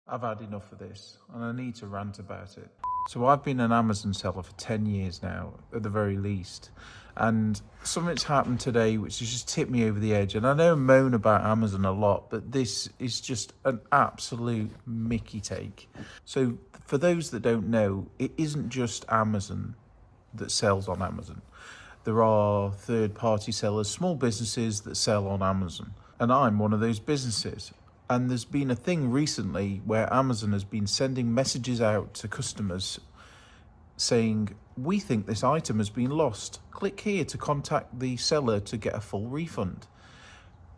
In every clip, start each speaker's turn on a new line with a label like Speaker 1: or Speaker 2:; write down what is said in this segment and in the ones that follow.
Speaker 1: I've had enough of this and I need to rant about it. So I've been an Amazon seller for 10 years now, at the very least. And something's happened today which has just tipped me over the edge. And I know I moan about Amazon a lot, but this is just an absolute Mickey take. So for those that don't know, it isn't just Amazon that sells on Amazon. There are third-party sellers, small businesses that sell on Amazon. And I'm one of those businesses. And there's been a thing recently where Amazon has been sending messages out to customers saying, we think this item has been lost. Click here to contact the seller to get a full refund.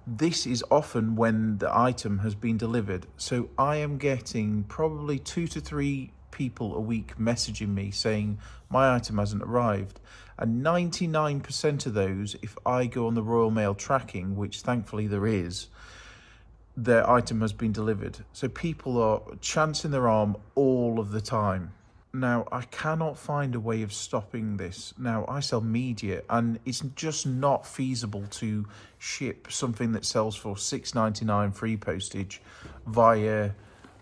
Speaker 1: This is often when the item has been delivered. So I am getting probably 2 to 3 people a week messaging me saying my item hasn't arrived. And 99% of those, if I go on the Royal Mail tracking, which thankfully there is, their item has been delivered. So people are chancing their arm all of the time. Now, I cannot find a way of stopping this. Now, I sell media and it's just not feasible to ship something that sells for $6.99 free postage via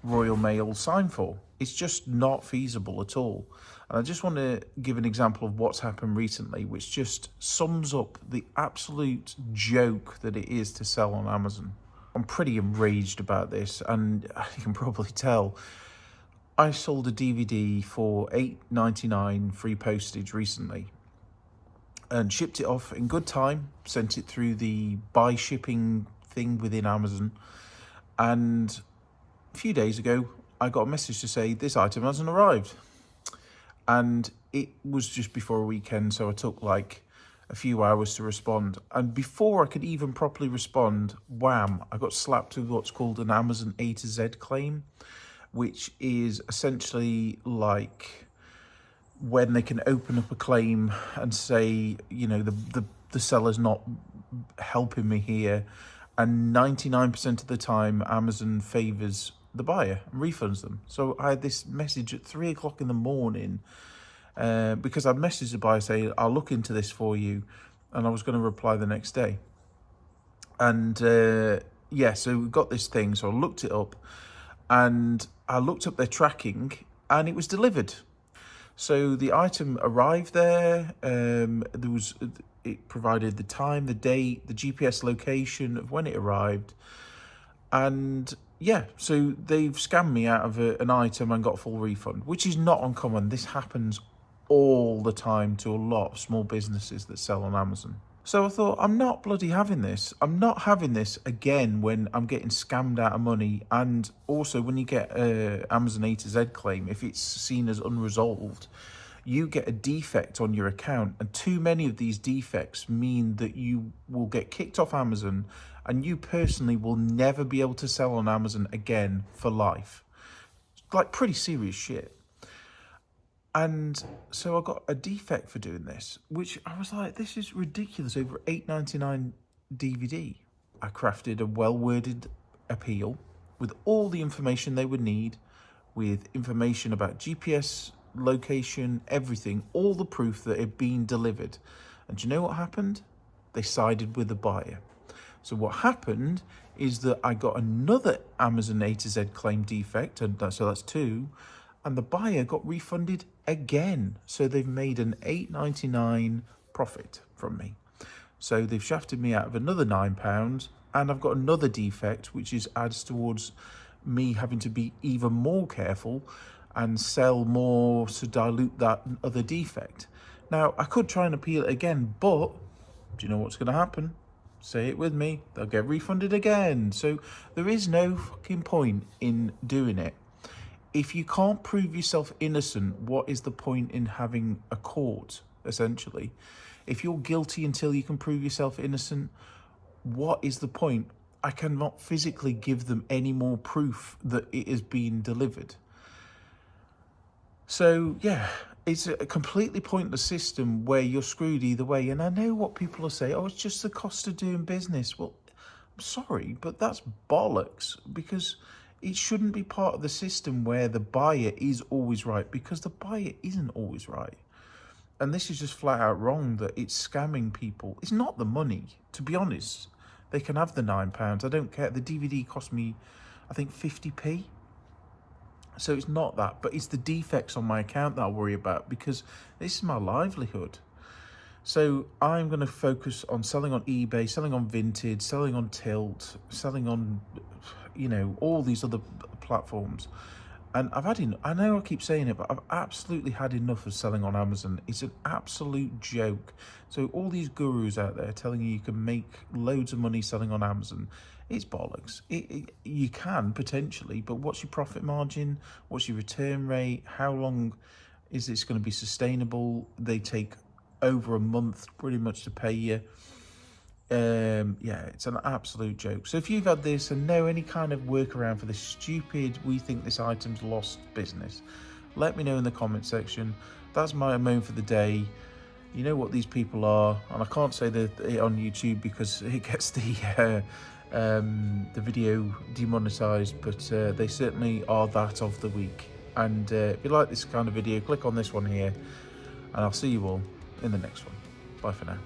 Speaker 1: Royal Mail sign for. It's just not feasible at all. And I just want to give an example of what's happened recently, which just sums up the absolute joke that it is to sell on Amazon. I'm pretty enraged about this, and you can probably tell. I sold a DVD for $8.99 free postage recently and shipped it off in good time, sent it through the buy shipping thing within Amazon. And a few days ago, I got a message to say this item hasn't arrived. And it was just before a weekend, so I took like a few hours to respond. And before I could even properly respond, wham, I got slapped with what's called an Amazon A to Z claim, which is essentially like when they can open up a claim and say, you know, the seller's not helping me here. And 99% of the time, Amazon favors the buyer and refunds them. So I had this message at 3 o'clock in the morning because I messaged the buyer saying, I'll look into this for you. And I was going to reply the next day. And yeah, so we got this thing. So I looked it up and I looked up their tracking and it was delivered. So the item arrived there. It provided the time, the date, the GPS location of when it arrived. And yeah, so they've scammed me out of an item and got a full refund, which is not uncommon. This happens all the time to a lot of small businesses that sell on Amazon. So I thought, I'm not bloody having this. I'm not having this again when I'm getting scammed out of money. And also when you get a Amazon A to Z claim, if it's seen as unresolved, you get a defect on your account. And too many of these defects mean that you will get kicked off Amazon and you personally will never be able to sell on Amazon again for life. Like pretty serious shit. And so I got a defect for doing this, which I was like, this is ridiculous, over $8.99 DVD. I crafted a well-worded appeal with all the information they would need, with information about GPS, location, everything, all the proof that it had been delivered. And do you know what happened? They sided with the buyer. So what happened is that I got another Amazon A to Z claim defect, and so that's 2, and the buyer got refunded again. So they've made an $8.99 profit from me. So they've shafted me out of another £9, and I've got another defect, which adds towards me having to be even more careful and sell more to dilute that other defect. Now, I could try and appeal it again, but do you know what's going to happen? Say it with me, they'll get refunded again. So there is no fucking point in doing it. If you can't prove yourself innocent, what is the point in having a court, essentially? If you're guilty until you can prove yourself innocent, what is the point? I cannot physically give them any more proof that it has been delivered. So, yeah, it's a completely pointless system where you're screwed either way. And I know what people will say, oh, it's just the cost of doing business. Well, I'm sorry, but that's bollocks, because it shouldn't be part of the system where the buyer is always right, because the buyer isn't always right. And this is just flat out wrong, that it's scamming people. It's not the money, to be honest. They can have the £9. I don't care. The DVD cost me, I think, 50p. So it's not that, but it's the defects on my account that I worry about, because this is my livelihood. So I'm going to focus on selling on eBay, selling on Vinted, selling on Tilt, selling on, all these other platforms. And I know I keep saying it, but I've absolutely had enough of selling on Amazon. It's an absolute joke. So all these gurus out there telling you can make loads of money selling on Amazon, it's bollocks. You can potentially, but what's your profit margin? What's your return rate? How long is this going to be sustainable? They take over a month pretty much to pay you. It's an absolute joke. So if you've had this and know any kind of workaround for this stupid, we think this item's lost business, let me know in the comment section. That's my moan for the day. You know what these people are, and I can't say that on YouTube because it gets the video demonetized, but they certainly are that of the week. And if you like this kind of video, click on this one here, and I'll see you all in the next one. Bye for now.